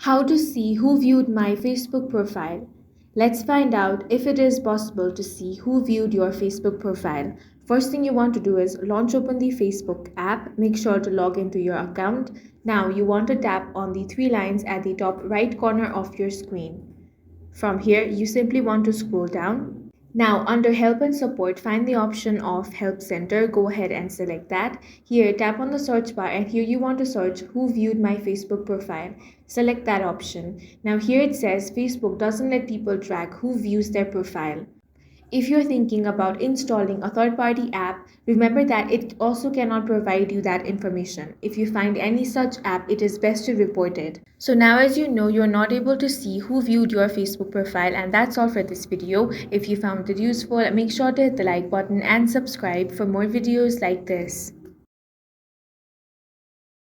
How to see who viewed my Facebook profile. Let's find out if it is possible to see who viewed your Facebook profile. First thing you want to do is launch open the Facebook app. Make sure to log into your account. Now you want to tap on the three lines at the top right corner of your screen. From here, you simply want to scroll down. Now, under Help and Support, find the option of Help Center. Go ahead and select that. Here, tap on the search bar, and here you want to search Who Viewed My Facebook Profile. Select that option. Now, here it says Facebook doesn't let people track who views their profile. If you're thinking about installing a third party app, remember that it also cannot provide you that information. If you find any such app, it is best to report it. So now as you know, you're not able to see who viewed your Facebook profile, and that's all for this video. If you found it useful, make sure to hit the like button and subscribe for more videos like this.